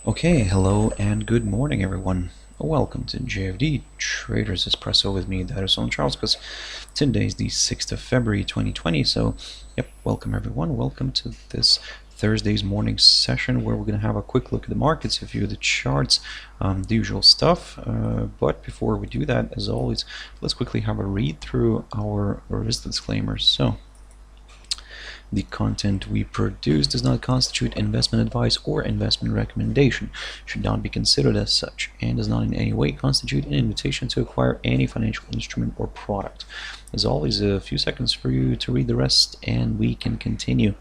Okay, hello and good morning, everyone. Welcome to JFD Traders Espresso with me, Darius Anucauskas. Today is the 6th of February 2020. So, welcome everyone. Welcome to this Thursday's morning session where we're going to have a quick look at the markets, a few of the charts, the usual stuff. But before we do that, as always, let's quickly have a read through our risk disclaimers. So, the content we produce does not constitute investment advice or investment recommendation, should not be considered as such, and does not in any way constitute an invitation to acquire any financial instrument or product. As always, a few seconds for you to read the rest, and we can continue.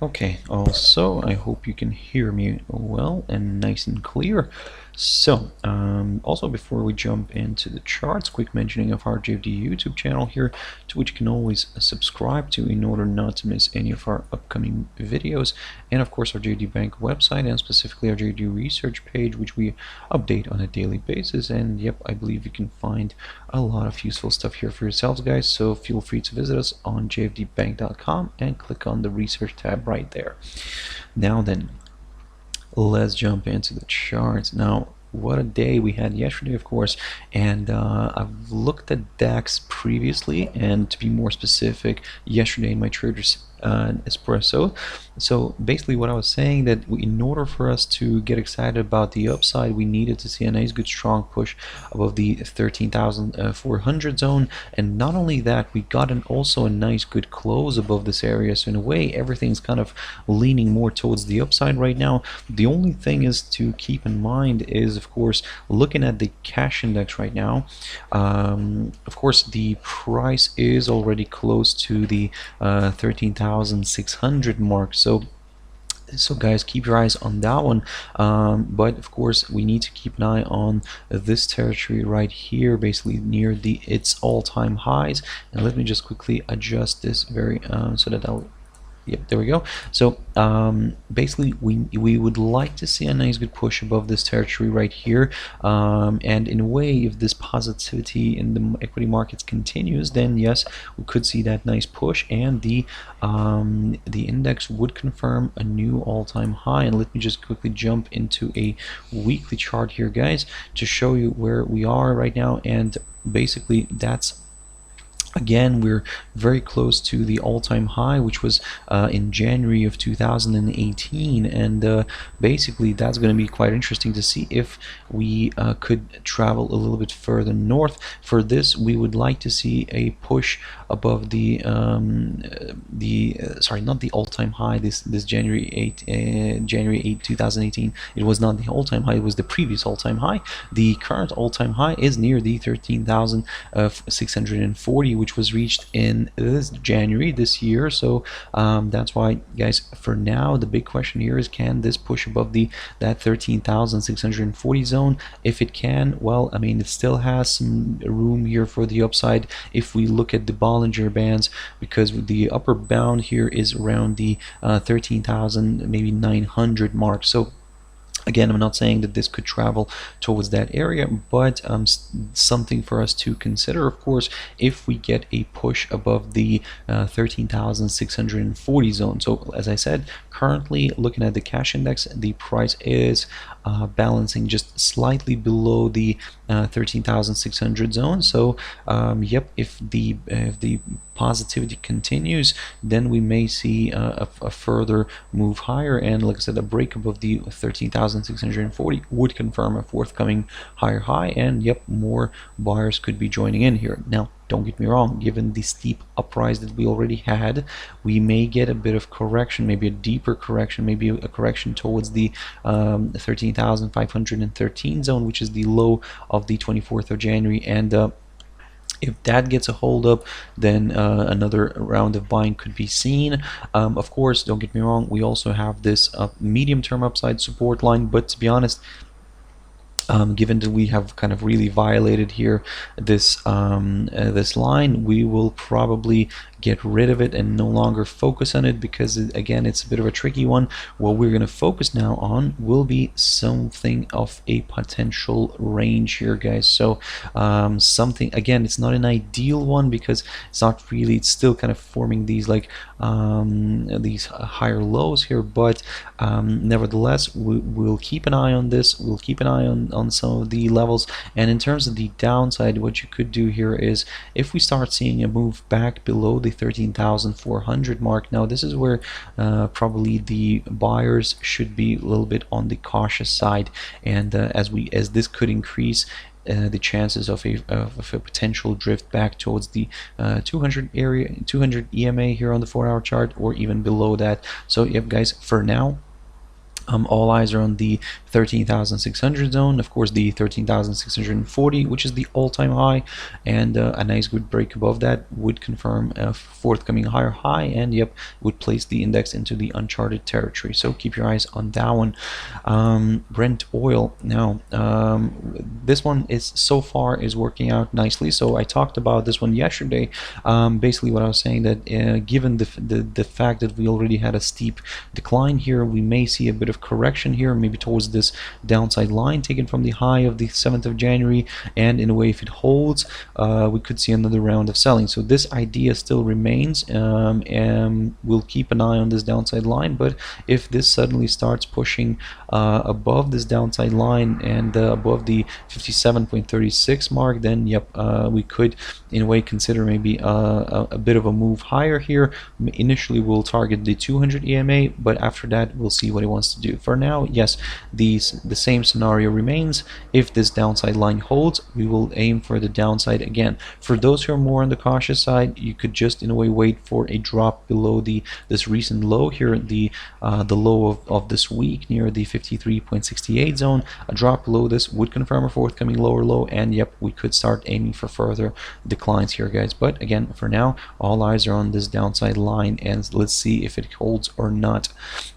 Okay, also I hope you can hear me well and nice and clear. So, also before we jump into the charts, quick mentioning of our JFD YouTube channel here, to which you can always subscribe to in order not to miss any of our upcoming videos, and of course our JFD Bank website and specifically our JFD research page, which we update on a daily basis. And yep, I believe you can find a lot of useful stuff here for yourselves, guys, so feel free to visit us on jfdbank.com and click on the research tab right there. Now then, let's jump into the charts. Now, what a day we had yesterday, of course, and I've looked at DAX previously, and to be more specific, yesterday in my traders Espresso. So basically what I was saying, that in order for us to get excited about the upside, we needed to see a nice good strong push above the 13,400 zone, and not only that, we got also a nice good close above this area. So in a way, everything's kind of leaning more towards the upside right now. The only thing is to keep in mind is, of course, looking at the cash index right now. Of course, the price is already close to the 13,600 mark. So guys, keep your eyes on that one, but of course we need to keep an eye on this territory right here, basically near its all-time highs. And let me just quickly adjust this very so that I'll yep, there we go. So basically we would like to see a nice good push above this territory right here, and in a way, if this positivity in the equity markets continues, then yes, we could see that nice push, and the index would confirm a new all-time high. And let me just quickly jump into a weekly chart here, guys, to show you where we are right now. And basically that's, again, we're very close to the all-time high, which was in January of 2018, and basically that's going to be quite interesting to see if we could travel a little bit further north. For this, we would like to see a push above the sorry, not the all-time high, this January 8 2018. It was not the all-time high, it was the previous all-time high. The current all-time high is near the 13,640, which was reached in this January this year. So that's why, guys, for now the big question here is, can this push above that 13,640 zone? If it can, well, I mean, it still has some room here for the upside if we look at the Bollinger Bands, because the upper bound here is around the 13,000 maybe 900 mark. So again, I'm not saying that this could travel towards that area, but something for us to consider, of course, if we get a push above the 13,640 zone. So as I said, currently looking at the cash index, the price is balancing just slightly below the 13,600 zone. So yep, if the positivity continues, then we may see a further move higher, and like I said, a break above the 13,640 would confirm a forthcoming higher high, and yep, more buyers could be joining in here. Now, don't get me wrong, given the steep uprise that we already had, we may get a bit of correction, maybe a deeper correction, maybe a correction towards the 13,513 zone, which is the low of the 24th of January, and if that gets a hold up, then another round of buying could be seen. Of course, don't get me wrong, we also have this medium-term upside support line, but to be honest, given that we have kind of really violated here this this line, we will probably get rid of it and no longer focus on it, because again, it's a bit of a tricky one. What we're going to focus now on will be something of a potential range here, guys. So something, again, it's not an ideal one because it's not really, it's still kind of forming these like these higher lows here, but nevertheless, we'll keep an eye on this. We'll keep an eye on some of the levels. And in terms of the downside, what you could do here is, if we start seeing a move back below the 13,400 mark, now this is where probably the buyers should be a little bit on the cautious side, and as this could increase the chances of a potential drift back towards the 200 area, 200 EMA here on the 4-hour chart, or even below that. So yep, guys, for now, all eyes are on the 13,600 zone, of course the 13,640, which is the all-time high, and a nice good break above that would confirm a forthcoming higher high, and yep, would place the index into the uncharted territory. So keep your eyes on that one. Brent Oil, now this one is so far is working out nicely. So I talked about this one yesterday. Basically what I was saying, that given the fact that we already had a steep decline here, we may see a bit of correction here, maybe towards this downside line taken from the high of the 7th of January, and in a way, if it holds, we could see another round of selling. So this idea still remains, and we'll keep an eye on this downside line. But if this suddenly starts pushing above this downside line and above the 57.36 mark, then yep, we could in a way consider maybe a bit of a move higher here. Initially we'll target the 200 EMA, but after that we'll see what he wants to do. For now, yes, the same scenario remains. If this downside line holds, we will aim for the downside again. For those who are more on the cautious side, you could just in a way wait for a drop below this recent low here, the low of this week near the 53.68 zone. A drop below this would confirm a forthcoming lower low, and yep, we could start aiming for further declines here, guys. But again, for now, all eyes are on this downside line, and let's see if it holds or not.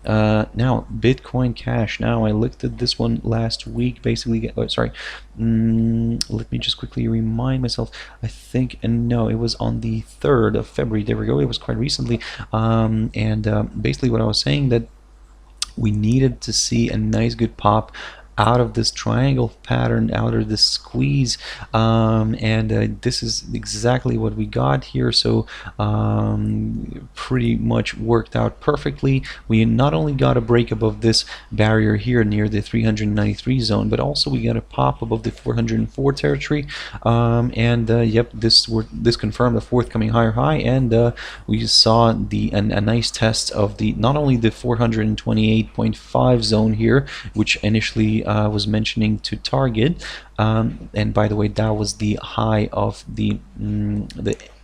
Now Bitcoin Cash. Now I looked at this one last week, basically. Oh, sorry, let me just quickly remind myself. I think, and no, it was on the 3rd of February. There we go. It was quite recently, and basically what I was saying, that we needed to see a nice good pop out of this triangle pattern, out of this squeeze, and this is exactly what we got here. So pretty much worked out perfectly. We not only got a break above this barrier here near the 393 zone, but also we got a pop above the 404 territory, and yep, this confirmed a forthcoming higher high, and we saw a nice test of the not only the 428.5 zone here, which initially was mentioning to target, and by the way, that was the high of the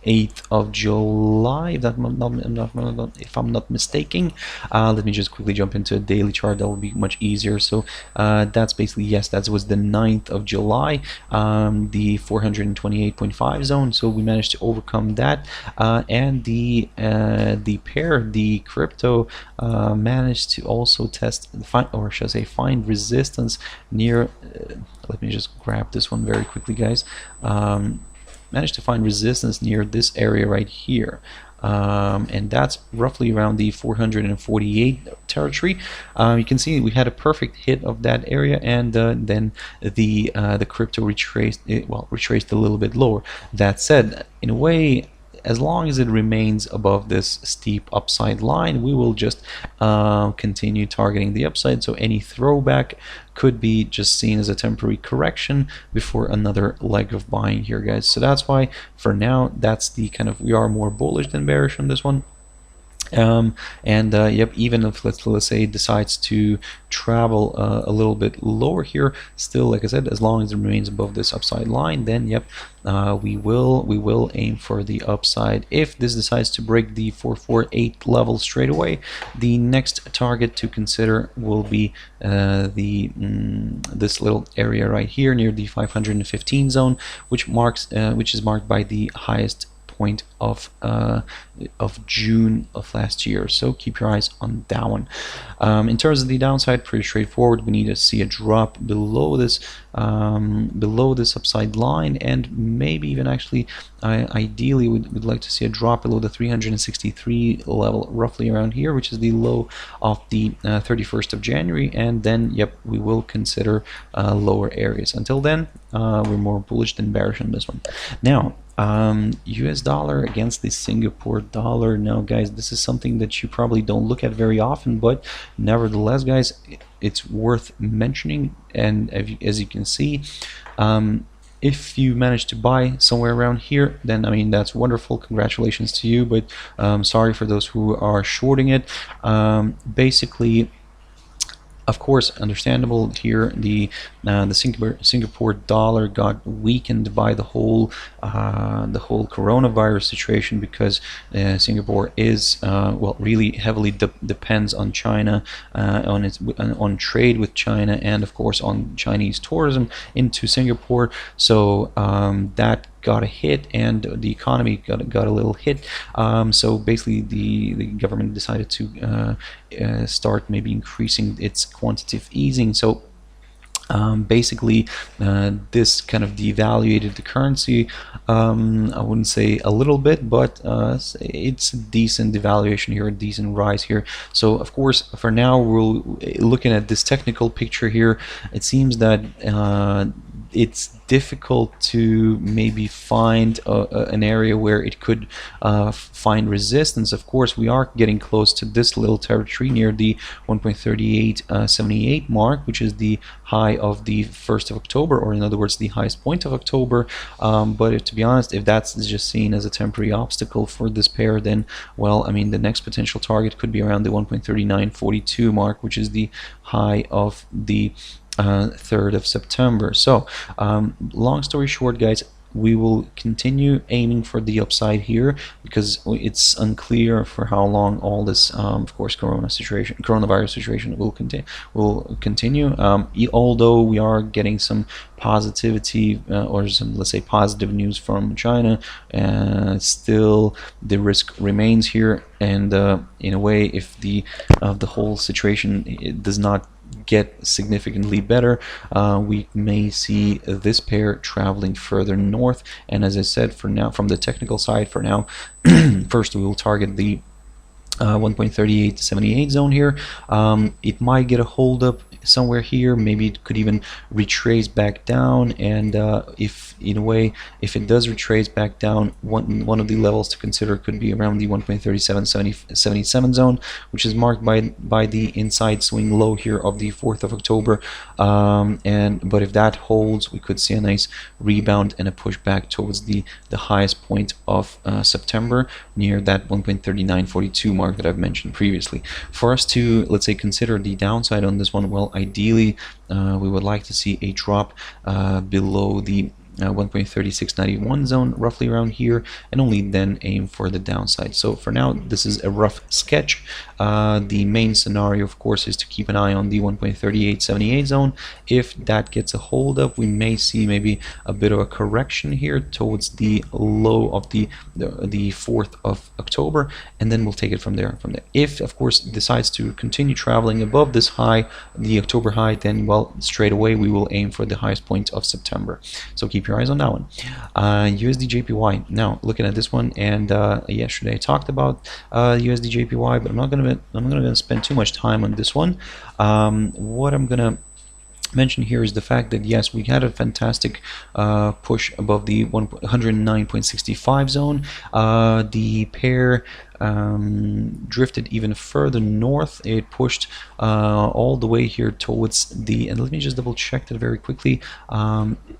8th of July, if I'm not mistaken. Let me just quickly jump into a daily chart. That will be much easier. So that's basically, yes, that was the 9th of July, the 428.5 zone. So we managed to overcome that, and the pair, the crypto, managed to also test, or should I say, find resistance near. Let me just grab this one very quickly, guys. Managed to find resistance near this area right here, and that's roughly around the 448 territory. You can see we had a perfect hit of that area, and then the crypto retraced a little bit lower. That said, in a way, as long as it remains above this steep upside line, we will just continue targeting the upside. So any throwback could be just seen as a temporary correction before another leg of buying here, guys. So that's why for now, that's the kind of, we are more bullish than bearish on this one. Yep, even if let's say it decides to travel a little bit lower here, still, like I said, as long as it remains above this upside line, then yep, we will aim for the upside. If this decides to break the 448 level straight away, the next target to consider will be this little area right here near the 515 zone, which is marked by the highest point of June of last year. So keep your eyes on that one. In terms of the downside, pretty straightforward. We need to see a drop below this upside line, and maybe even actually ideally we'd like to see a drop below the 363 level, roughly around here, which is the low of the 31st of January, and then yep, we will consider lower areas. Until then, we're more bullish than bearish on this one. Now, US dollar against the Singapore dollar. Now guys, this is something that you probably don't look at very often, but nevertheless guys, it's worth mentioning. And as you can see, if you manage to buy somewhere around here, then I mean that's wonderful, congratulations to you, but sorry for those who are shorting it. Basically, of course, understandable here. The Singapore dollar got weakened by the whole coronavirus situation, because Singapore is well, really heavily depends on China, on trade with China, and of course on Chinese tourism into Singapore. So that got a hit, and the economy got a little hit. So basically the government decided to start maybe increasing its quantitative easing. So basically this kind of devaluated the currency. I wouldn't say a little bit, but it's a decent devaluation here, a decent rise here. So of course, for now, we're looking at this technical picture here. It seems that it's difficult to maybe find an area where it could find resistance. Of course, we are getting close to this little territory near the 1.3878 mark, which is the high of the 1st of October, or in other words, the highest point of October. But if, to be honest, if that's just seen as a temporary obstacle for this pair, then, well, I mean, the next potential target could be around the 1.3942 mark, which is the high of the 3rd of September. So long story short, guys, we will continue aiming for the upside here, because it's unclear for how long all this of course coronavirus situation will continue. Although we are getting some positivity or some, let's say, positive news from China, still the risk remains here. And in a way, if the whole situation does not get significantly better, we may see this pair traveling further north. And as I said, for now, from the technical side, for now, first we will target the 1.3878 zone here. It might get a hold up somewhere here, maybe it could even retrace back down, and if in a way, if it does retrace back down, one of the levels to consider could be around the 1.3777 zone, which is marked by the inside swing low here of the 4th of October. But if that holds, we could see a nice rebound and a push back towards the highest point of September, near that 1.3942 mark that I've mentioned previously. For us to, let's say, consider the downside on this one, well, ideally we would like to see a drop below the 1.3691 zone, roughly around here, and only then aim for the downside. So for now, this is a rough sketch. The main scenario, of course, is to keep an eye on the 1.3878 zone. If that gets a hold up, we may see maybe a bit of a correction here towards the low of the 4th of October, and then we'll take it from there. If, of course, it decides to continue traveling above this high, the October high, then, well, straight away we will aim for the highest point of September. So keep your eyes on that one. USDJPY. Now, looking at this one, and yesterday I talked about USDJPY, but I'm not gonna spend too much time on this one. What I'm gonna mention here is the fact that, yes, we had a fantastic push above the 109.65 zone. The pair drifted even further north. It pushed all the way here towards the, and let me just double check that very quickly.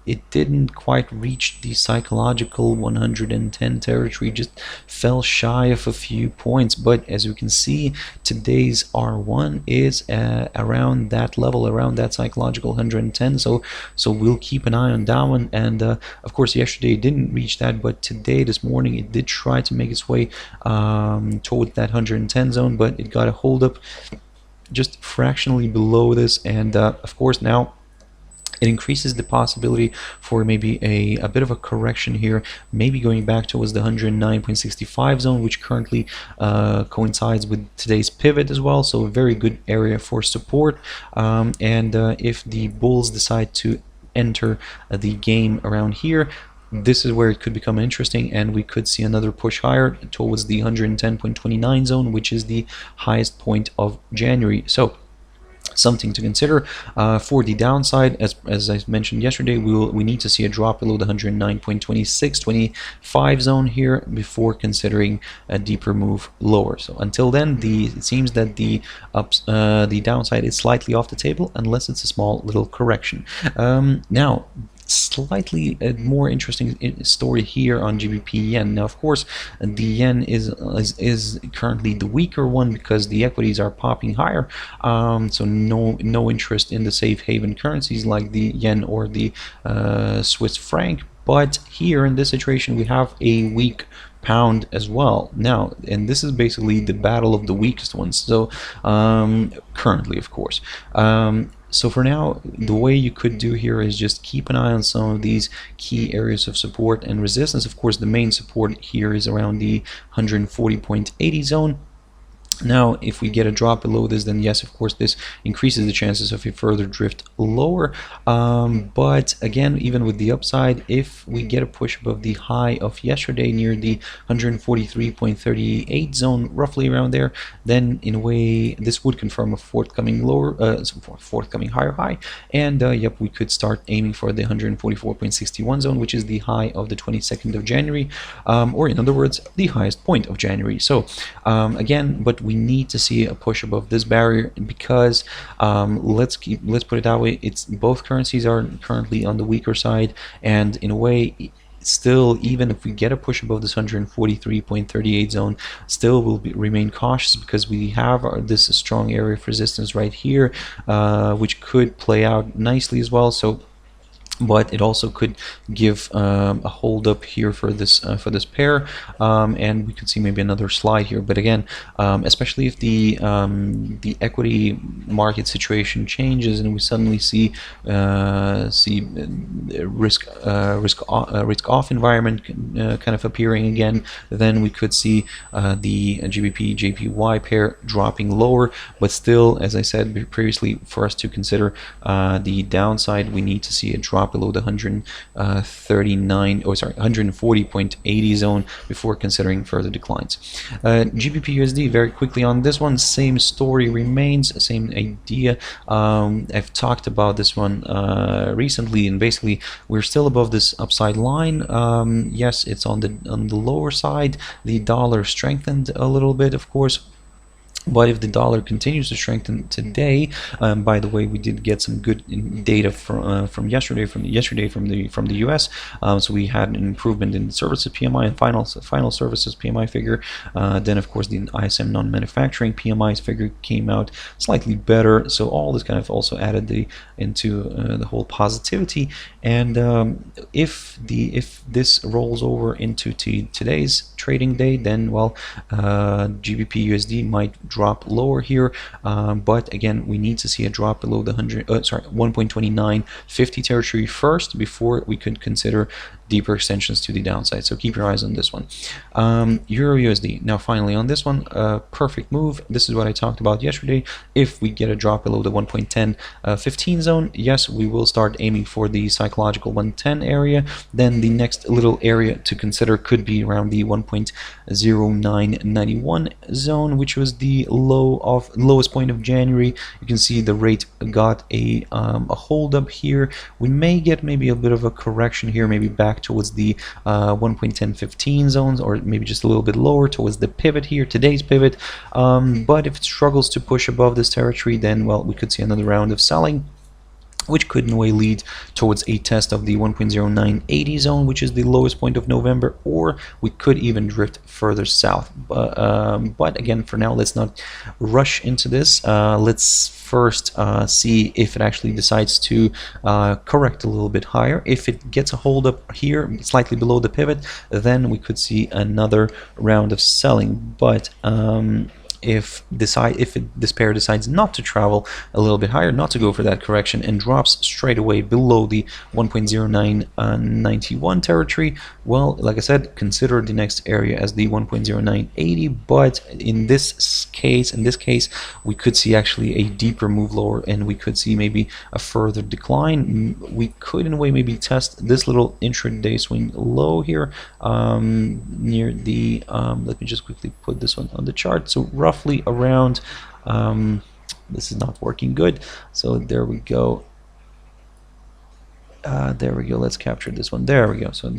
It didn't quite reach the psychological 110 territory, just fell shy of a few points. But as you can see, today's R1 is around that level, around that psychological 110. So we'll keep an eye on that one. And of course, yesterday it didn't reach that, but today, this morning, it did try to make its way toward that 110 zone, but it got a hold up just fractionally below this. And of course, now it increases the possibility for maybe a bit of a correction here, maybe going back towards the 109.65 zone, which currently coincides with today's pivot as well. So a very good area for support. And if the bulls decide to enter the game around here, this is where it could become interesting, and we could see another push higher towards the 110.29 zone, which is the highest point of January. So something to consider. For the downside, as I mentioned yesterday, we need to see a drop below the 109.2625 zone here before considering a deeper move lower. So until then, it seems that the downside is slightly off the table unless it's a small little correction. Now, slightly more interesting story here on GBP yen. Now, of course, the yen is currently the weaker one because the equities are popping higher. So no interest in the safe haven currencies like the yen or the Swiss franc. But here in this situation, we have a weak pound as well now, and this is basically the battle of the weakest ones. So currently, of course. So for now, the way you could do here is just keep an eye on some of these key areas of support and resistance. Of course, the main support here is around the 140.80 zone. Now, if we get a drop below this, then yes, of course, this increases the chances of a further drift lower. But again, even with the upside, if we get a push above the high of yesterday near the 143.38 zone, roughly around there, then in a way, this would confirm a forthcoming forthcoming higher high. And yep, we could start aiming for the 144.61 zone, which is the high of the 22nd of January, or in other words, the highest point of January. So again, but we need to see a push above this barrier because let's put it that way, it's both currencies are currently on the weaker side, and in a way, still, even if we get a push above this 143.38 zone, still will remain cautious because we have this strong area of resistance right here, which could play out nicely as well. So but it also could give a hold up here for this pair, and we could see maybe another slide here. But again, especially if the equity market situation changes and we suddenly see risk off environment kind of appearing again, then we could see the GBP/JPY pair dropping lower. But still, as I said previously, for us to consider the downside, we need to see a drop below the 140.80 zone before considering further declines. GBPUSD, very quickly on this one, same story remains, same idea. I've talked about this one recently, and basically we're still above this upside line. Yes, it's on the lower side. The dollar strengthened a little bit, of course. But if the dollar continues to strengthen today, by the way, we did get some good data from yesterday from the US. So we had an improvement in services PMI and final services PMI figure. Then of course the ISM non-manufacturing PMI figure came out slightly better. So all this kind of also added into the whole positivity. And if this rolls over into today's trading day, then well, GBPUSD might drop lower here, but again, we need to see a drop below the 1.2950 territory first before we could consider deeper extensions to the downside. So keep your eyes on this one. EURUSD. Now finally on this one, perfect move. This is what I talked about yesterday. If we get a drop below the 1.1015 zone, yes, we will start aiming for the psychological 110 area. Then the next little area to consider could be around the 1.0991 zone, which was the lowest point of January. You can see the rate got a hold up here. We may get maybe a bit of a correction here, maybe back towards the 1.1015 zones, or maybe just a little bit lower towards the pivot here, today's pivot. But if it struggles to push above this territory, then well, we could see another round of selling, which could in a way lead towards a test of the 1.0980 zone, which is the lowest point of November, or we could even drift further south. But again, for now, let's not rush into this. Let's first see if it actually decides to correct a little bit higher. If it gets a hold up here, slightly below the pivot, then we could see another round of selling. But if this pair decides not to travel a little bit higher, not to go for that correction, and drops straight away below the 1.0991 territory, well, like I said, consider the next area as the 1.0980. But in this case, we could see actually a deeper move lower, and we could see maybe a further decline. We could, in a way, maybe test this little intraday swing low here near the let me just quickly put this one on the chart. So roughly around this is not working good, so there we go. There we go. Let's capture this one. There we go. So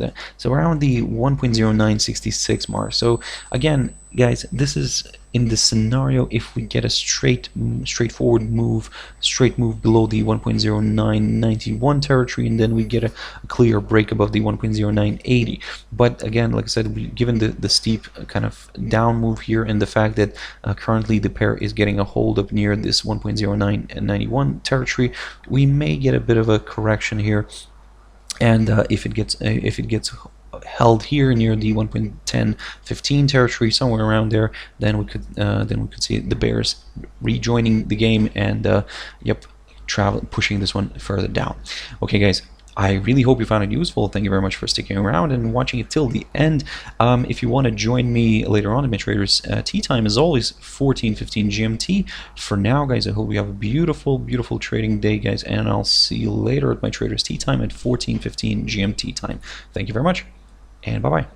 around the 1.0966 mark. So again, guys, this is in the scenario if we get a straightforward move, straight move below the 1.0991 territory, and then we get a clear break above the 1.0980. But again, like I said, given the steep kind of down move here, and the fact that currently the pair is getting a hold up near this 1.0991 territory, we may get a bit of a correction here. And if it gets held here near the 1.1015 territory, somewhere around there, then we could see the bears rejoining the game and pushing this one further down. Okay, guys, I really hope you found it useful. Thank you very much for sticking around and watching it till the end. If you want to join me later on at my traders tea time, as always, 14:15 GMT. For now, guys, I hope you have a beautiful trading day, guys, and I'll see you later at my traders tea time at 14:15 GMT time. Thank you very much, and bye bye.